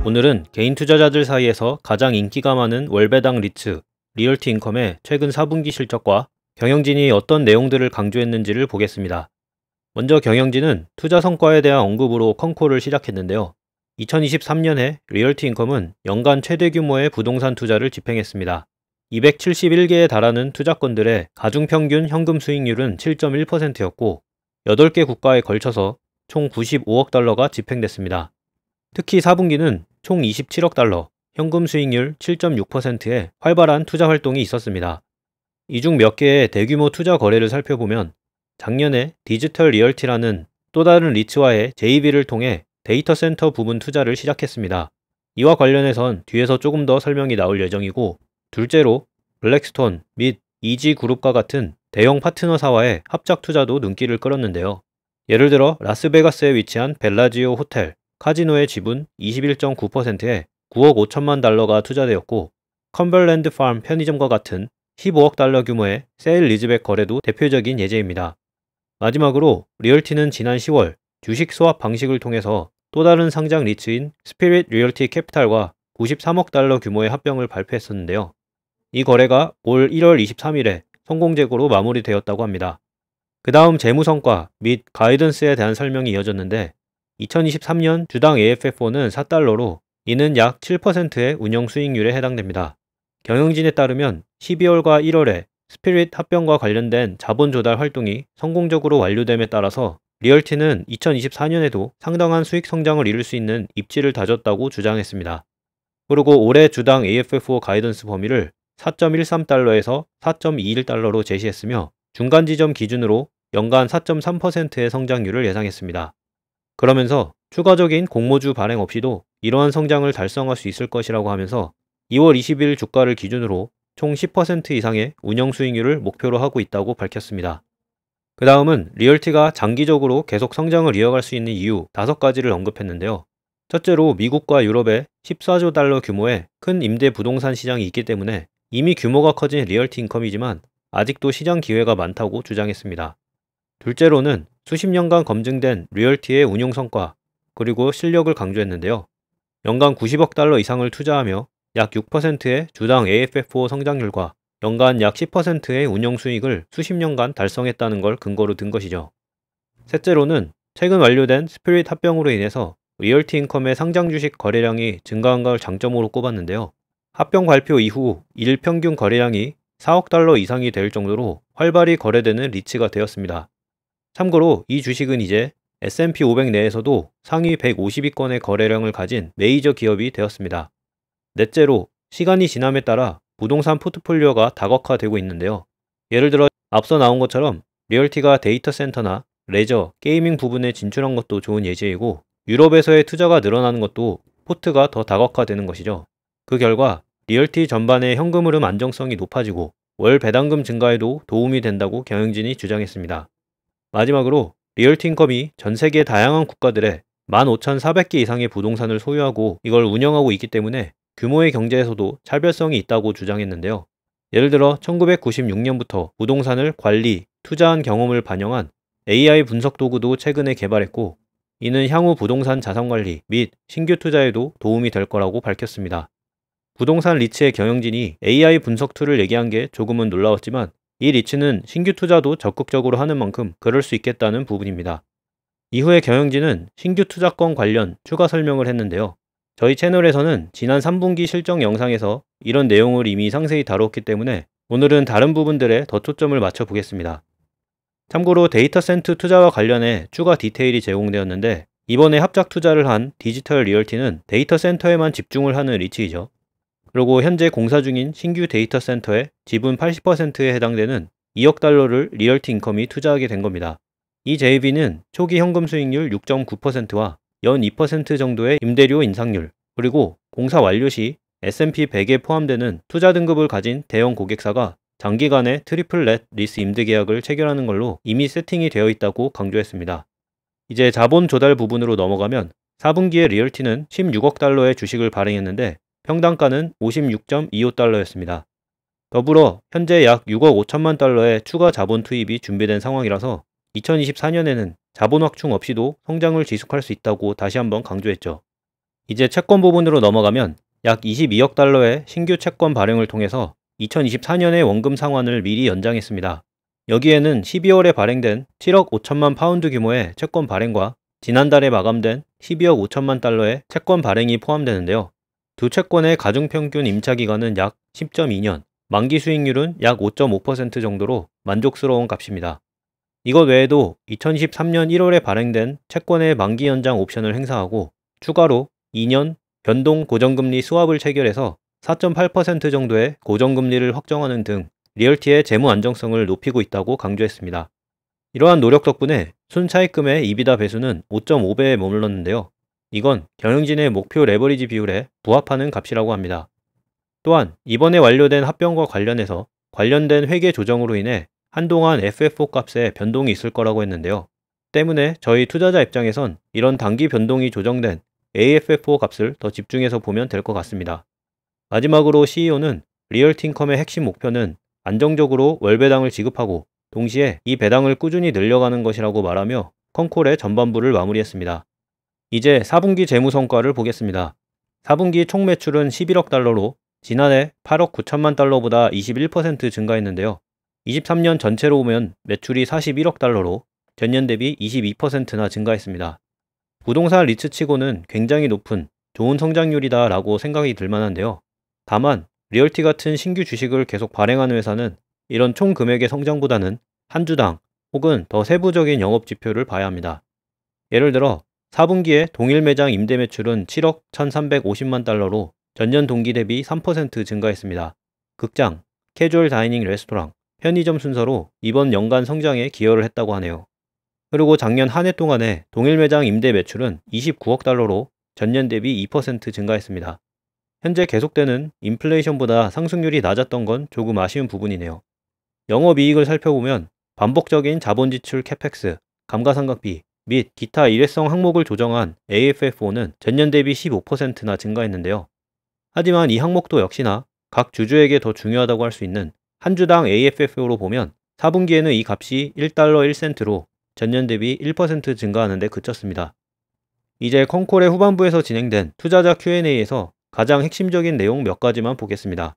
오늘은 개인 투자자들 사이에서 가장 인기가 많은 월배당 리츠, 리얼티 인컴의 최근 4분기 실적과 경영진이 어떤 내용들을 강조했는지를 보겠습니다. 먼저 경영진은 투자 성과에 대한 언급으로 컨콜을 시작했는데요. 2023년에 리얼티 인컴은 연간 최대 규모의 부동산 투자를 집행했습니다. 271개에 달하는 투자건들의 가중평균 현금 수익률은 7.1%였고 8개 국가에 걸쳐서 총 95억 달러가 집행됐습니다. 특히 4분기는 총 27억 달러, 현금 수익률 7.6%의 활발한 투자 활동이 있었습니다. 이 중 몇 개의 대규모 투자 거래를 살펴보면 작년에 디지털 리얼티라는 또 다른 리츠와의 JV를 통해 데이터 센터 부분 투자를 시작했습니다. 이와 관련해선 뒤에서 조금 더 설명이 나올 예정이고, 둘째로 블랙스톤 및 이지그룹과 같은 대형 파트너사와의 합작 투자도 눈길을 끌었는데요. 예를 들어 라스베가스에 위치한 벨라지오 호텔, 카지노의 지분 21.9%에 9억 5천만 달러가 투자되었고, 컴벌랜드 팜 편의점과 같은 15억 달러 규모의 세일 리즈백 거래도 대표적인 예제입니다. 마지막으로 리얼티는 지난 10월 주식 스왑 방식을 통해서 또 다른 상장 리츠인 스피릿 리얼티 캐피탈과 93억 달러 규모의 합병을 발표했었는데요. 이 거래가 올 1월 23일에 성공적으로 마무리되었다고 합니다. 그 다음 재무성과 및 가이던스에 대한 설명이 이어졌는데, 2023년 주당 AFFO는 4달러로 이는 약 7%의 운영 수익률에 해당됩니다. 경영진에 따르면 12월과 1월에 스피릿 합병과 관련된 자본 조달 활동이 성공적으로 완료됨에 따라서 리얼티는 2024년에도 상당한 수익 성장을 이룰 수 있는 입지를 다졌다고 주장했습니다. 그리고 올해 주당 AFFO 가이던스 범위를 4.13달러에서 4.21달러로 제시했으며 중간 지점 기준으로 연간 4.3%의 성장률을 예상했습니다. 그러면서 추가적인 공모주 발행 없이도 이러한 성장을 달성할 수 있을 것이라고 하면서 2월 20일 주가를 기준으로 총 10% 이상의 운영 수익률을 목표로 하고 있다고 밝혔습니다. 그 다음은 리얼티가 장기적으로 계속 성장을 이어갈 수 있는 이유 5가지를 언급했는데요. 첫째로 미국과 유럽에 14조 달러 규모의 큰 임대 부동산 시장이 있기 때문에 이미 규모가 커진 리얼티 인컴이지만 아직도 시장 기회가 많다고 주장했습니다. 둘째로는 수십 년간 검증된 리얼티의 운용 성과 그리고 실력을 강조했는데요. 연간 90억 달러 이상을 투자하며 약 6%의 주당 AFFO 성장률과 연간 약 10%의 운영 수익을 수십 년간 달성했다는 걸 근거로 든 것이죠. 셋째로는 최근 완료된 스피릿 합병으로 인해서 리얼티 인컴의 상장 주식 거래량이 증가한 걸 장점으로 꼽았는데요. 합병 발표 이후 일 평균 거래량이 4억 달러 이상이 될 정도로 활발히 거래되는 리츠가 되었습니다. 참고로 이 주식은 이제 S&P 500 내에서도 상위 150위권의 거래량을 가진 메이저 기업이 되었습니다. 넷째로 시간이 지남에 따라 부동산 포트폴리오가 다각화되고 있는데요. 예를 들어 앞서 나온 것처럼 리얼티가 데이터 센터나 레저, 게이밍 부분에 진출한 것도 좋은 예제이고, 유럽에서의 투자가 늘어나는 것도 포트가 더 다각화되는 것이죠. 그 결과 리얼티 전반의 현금 흐름 안정성이 높아지고 월 배당금 증가에도 도움이 된다고 경영진이 주장했습니다. 마지막으로 리얼티 인컴이 전 세계 다양한 국가들에 15,400개 이상의 부동산을 소유하고 이걸 운영하고 있기 때문에 규모의 경제에서도 차별성이 있다고 주장했는데요. 예를 들어 1996년부터 부동산을 관리, 투자한 경험을 반영한 AI 분석 도구도 최근에 개발했고, 이는 향후 부동산 자산관리 및 신규 투자에도 도움이 될 거라고 밝혔습니다. 부동산 리츠의 경영진이 AI 분석 툴을 얘기한 게 조금은 놀라웠지만, 이 리츠는 신규 투자도 적극적으로 하는 만큼 그럴 수 있겠다는 부분입니다. 이후에 경영진은 신규 투자권 관련 추가 설명을 했는데요. 저희 채널에서는 지난 3분기 실적 영상에서 이런 내용을 이미 상세히 다뤘기 때문에 오늘은 다른 부분들에 더 초점을 맞춰 보겠습니다. 참고로 데이터 센터 투자와 관련해 추가 디테일이 제공되었는데, 이번에 합작 투자를 한 디지털 리얼티는 데이터 센터에만 집중을 하는 리츠이죠. 그리고 현재 공사 중인 신규 데이터 센터의 지분 80%에 해당되는 2억 달러를 리얼티 인컴이 투자하게 된 겁니다. 이 JV는 초기 현금 수익률 6.9%와 연 2% 정도의 임대료 인상률, 그리고 공사 완료 시 S&P 100에 포함되는 투자 등급을 가진 대형 고객사가 장기간의 트리플 넷 리스 임대 계약을 체결하는 걸로 이미 세팅이 되어 있다고 강조했습니다. 이제 자본 조달 부분으로 넘어가면 4분기에 리얼티는 16억 달러의 주식을 발행했는데 평당가는 56.25달러였습니다. 더불어 현재 약 6억 5천만 달러의 추가 자본 투입이 준비된 상황이라서 2024년에는 자본 확충 없이도 성장을 지속할 수 있다고 다시 한번 강조했죠. 이제 채권 부분으로 넘어가면 약 22억 달러의 신규 채권 발행을 통해서 2024년의 원금 상환을 미리 연장했습니다. 여기에는 12월에 발행된 7억 5천만 파운드 규모의 채권 발행과 지난달에 마감된 12억 5천만 달러의 채권 발행이 포함되는데요. 두 채권의 가중평균 임차 기간은 약 10.2년, 만기 수익률은 약 5.5% 정도로 만족스러운 값입니다. 이것 외에도 2023년 1월에 발행된 채권의 만기 연장 옵션을 행사하고 추가로 2년 변동 고정금리 스왑을 체결해서 4.8% 정도의 고정금리를 확정하는 등 리얼티의 재무 안정성을 높이고 있다고 강조했습니다. 이러한 노력 덕분에 순차익금의 이비다 배수는 5.5배에 머물렀는데요. 이건 경영진의 목표 레버리지 비율에 부합하는 값이라고 합니다. 또한 이번에 완료된 합병과 관련해서 관련된 회계 조정으로 인해 한동안 FFO 값에 변동이 있을 거라고 했는데요. 때문에 저희 투자자 입장에선 이런 단기 변동이 조정된 AFFO 값을 더 집중해서 보면 될 것 같습니다. 마지막으로 CEO는 리얼티인컴의 핵심 목표는 안정적으로 월배당을 지급하고 동시에 이 배당을 꾸준히 늘려가는 것이라고 말하며 컨콜의 전반부를 마무리했습니다. 이제 4분기 재무 성과를 보겠습니다. 4분기 총 매출은 11억 달러로 지난해 8억 9천만 달러보다 21% 증가했는데요. 23년 전체로 보면 매출이 41억 달러로 전년 대비 22%나 증가했습니다. 부동산 리츠치고는 굉장히 높은 좋은 성장률이다 라고 생각이 들 만한데요. 다만 리얼티 같은 신규 주식을 계속 발행하는 회사는 이런 총 금액의 성장보다는 한 주당 혹은 더 세부적인 영업 지표를 봐야 합니다. 예를 들어 4분기에 동일 매장 임대 매출은 7억 1,350만 달러로 전년 동기 대비 3% 증가했습니다. 극장, 캐주얼 다이닝 레스토랑, 편의점 순서로 이번 연간 성장에 기여를 했다고 하네요. 그리고 작년 한 해 동안에 동일 매장 임대 매출은 29억 달러로 전년 대비 2% 증가했습니다. 현재 계속되는 인플레이션보다 상승률이 낮았던 건 조금 아쉬운 부분이네요. 영업이익을 살펴보면 반복적인 자본지출 캐펙스, 감가상각비 및 기타 일회성 항목을 조정한 AFFO는 전년 대비 15%나 증가했는데요. 하지만 이 항목도 역시나 각 주주에게 더 중요하다고 할 수 있는 한 주당 AFFO로 보면 4분기에는 이 값이 1달러 1센트로 전년 대비 1% 증가하는 데 그쳤습니다. 이제 컨콜의 후반부에서 진행된 투자자 Q&A에서 가장 핵심적인 내용 몇 가지만 보겠습니다.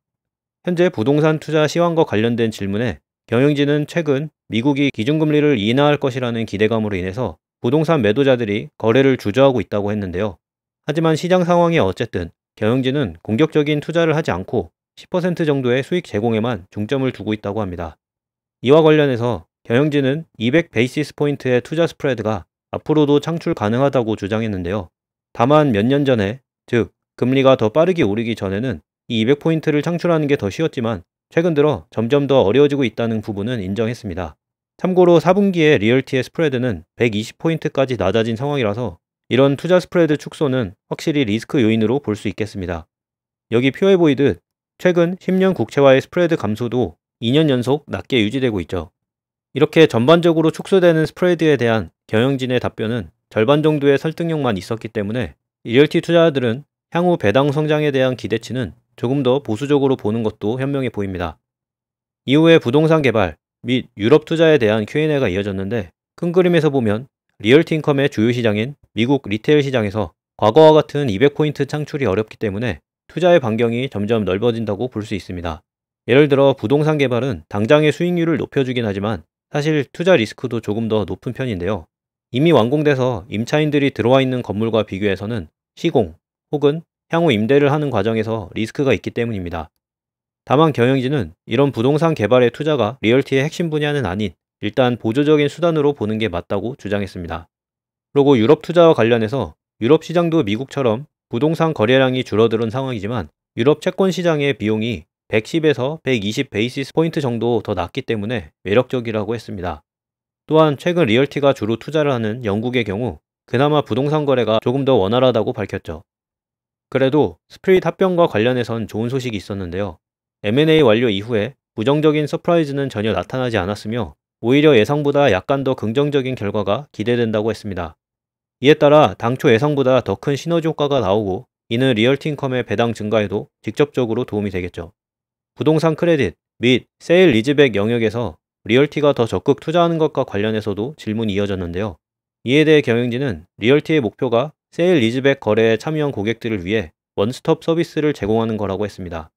현재 부동산 투자 시황과 관련된 질문에 경영진은 최근 미국이 기준금리를 인하할 것이라는 기대감으로 인해서 부동산 매도자들이 거래를 주저하고 있다고 했는데요. 하지만 시장 상황이 어쨌든 경영진은 공격적인 투자를 하지 않고 10% 정도의 수익 제공에만 중점을 두고 있다고 합니다. 이와 관련해서 경영진은 200 베이시스 포인트의 투자 스프레드가 앞으로도 창출 가능하다고 주장했는데요. 다만 몇 년 전에, 즉 금리가 더 빠르게 오르기 전에는 이 200포인트를 창출하는 게 더 쉬웠지만 최근 들어 점점 더 어려워지고 있다는 부분은 인정했습니다. 참고로 4분기에 리얼티의 스프레드는 120포인트까지 낮아진 상황이라서 이런 투자 스프레드 축소는 확실히 리스크 요인으로 볼 수 있겠습니다. 여기 표에 보이듯 최근 10년 국채와의 스프레드 감소도 2년 연속 낮게 유지되고 있죠. 이렇게 전반적으로 축소되는 스프레드에 대한 경영진의 답변은 절반 정도의 설득력만 있었기 때문에 리얼티 투자자들은 향후 배당 성장에 대한 기대치는 조금 더 보수적으로 보는 것도 현명해 보입니다. 이후에 부동산 개발 및 유럽 투자에 대한 Q&A가 이어졌는데 큰 그림에서 보면 리얼티 인컴의 주요 시장인 미국 리테일 시장에서 과거와 같은 200포인트 창출이 어렵기 때문에 투자의 반경이 점점 넓어진다고 볼 수 있습니다. 예를 들어 부동산 개발은 당장의 수익률을 높여주긴 하지만 사실 투자 리스크도 조금 더 높은 편인데요. 이미 완공돼서 임차인들이 들어와 있는 건물과 비교해서는 시공 혹은 향후 임대를 하는 과정에서 리스크가 있기 때문입니다. 다만 경영진은 이런 부동산 개발의 투자가 리얼티의 핵심 분야는 아닌 일단 보조적인 수단으로 보는 게 맞다고 주장했습니다. 그리고 유럽 투자와 관련해서 유럽 시장도 미국처럼 부동산 거래량이 줄어드는 상황이지만 유럽 채권 시장의 비용이 110에서 120 베이시스 포인트 정도 더 낮기 때문에 매력적이라고 했습니다. 또한 최근 리얼티가 주로 투자를 하는 영국의 경우 그나마 부동산 거래가 조금 더 원활하다고 밝혔죠. 그래도 스프릿 합병과 관련해선 좋은 소식이 있었는데요. M&A 완료 이후에 부정적인 서프라이즈는 전혀 나타나지 않았으며 오히려 예상보다 약간 더 긍정적인 결과가 기대된다고 했습니다. 이에 따라 당초 예상보다 더 큰 시너지 효과가 나오고 이는 리얼티 인컴의 배당 증가에도 직접적으로 도움이 되겠죠. 부동산 크레딧 및 세일 리즈백 영역에서 리얼티가 더 적극 투자하는 것과 관련해서도 질문이 이어졌는데요. 이에 대해 경영진은 리얼티의 목표가 세일 리즈백 거래에 참여한 고객들을 위해 원스톱 서비스를 제공하는 거라고 했습니다.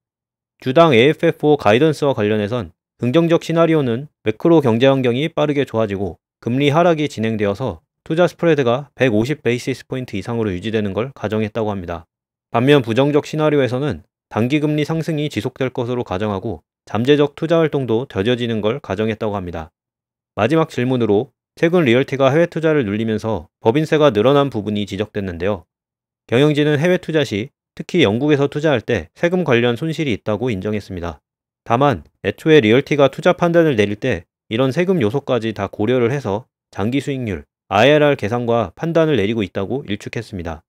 주당 AFFO 가이던스와 관련해선 긍정적 시나리오는 매크로 경제 환경이 빠르게 좋아지고 금리 하락이 진행되어서 투자 스프레드가 150 베이시스 포인트 이상으로 유지되는 걸 가정했다고 합니다. 반면 부정적 시나리오에서는 단기 금리 상승이 지속될 것으로 가정하고 잠재적 투자 활동도 더뎌지는 걸 가정했다고 합니다. 마지막 질문으로 최근 리얼티가 해외 투자를 눌리면서 법인세가 늘어난 부분이 지적됐는데요. 경영진은 해외 투자 시 특히 영국에서 투자할 때 세금 관련 손실이 있다고 인정했습니다. 다만 애초에 리얼티가 투자 판단을 내릴 때 이런 세금 요소까지 다 고려를 해서 장기 수익률, IRR 계산과 판단을 내리고 있다고 일축했습니다.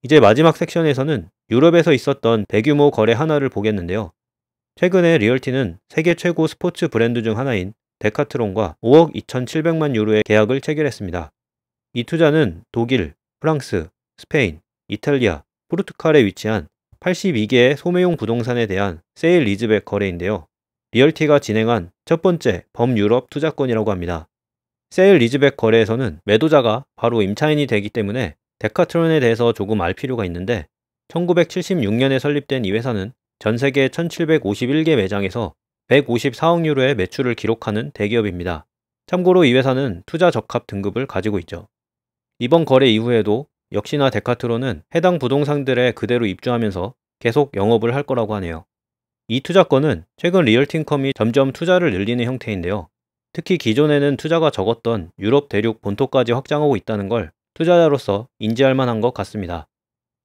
이제 마지막 섹션에서는 유럽에서 있었던 대규모 거래 하나를 보겠는데요. 최근에 리얼티는 세계 최고 스포츠 브랜드 중 하나인 데카트론과 5억 2,700만 유로의 계약을 체결했습니다. 이 투자는 독일, 프랑스, 스페인, 이탈리아, 포르투갈에 위치한 82개의 소매용 부동산에 대한 세일 리즈백 거래인데요. 리얼티가 진행한 첫 번째 범유럽 투자건이라고 합니다. 세일 리즈백 거래에서는 매도자가 바로 임차인이 되기 때문에 데카트론에 대해서 조금 알 필요가 있는데 1976년에 설립된 이 회사는 전 세계 1751개 매장에서 154억 유로의 매출을 기록하는 대기업입니다. 참고로 이 회사는 투자 적합 등급을 가지고 있죠. 이번 거래 이후에도 역시나 데카트론은 해당 부동산들에 그대로 입주하면서 계속 영업을 할 거라고 하네요. 이 투자건은 최근 리얼티인컴이 점점 투자를 늘리는 형태인데요. 특히 기존에는 투자가 적었던 유럽 대륙 본토까지 확장하고 있다는 걸 투자자로서 인지할 만한 것 같습니다.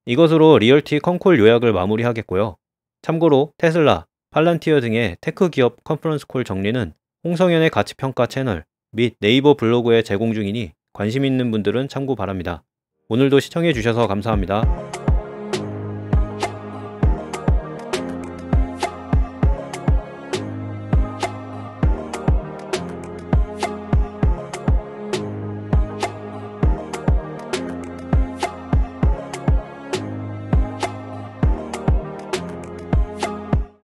이것으로 리얼티 컨콜 요약을 마무리하겠고요. 참고로 테슬라, 팔란티어 등의 테크 기업 컨퍼런스 콜 정리는 홍성현의 가치평가 채널 및 네이버 블로그에 제공 중이니 관심 있는 분들은 참고 바랍니다. 오늘도 시청해주셔서 감사합니다.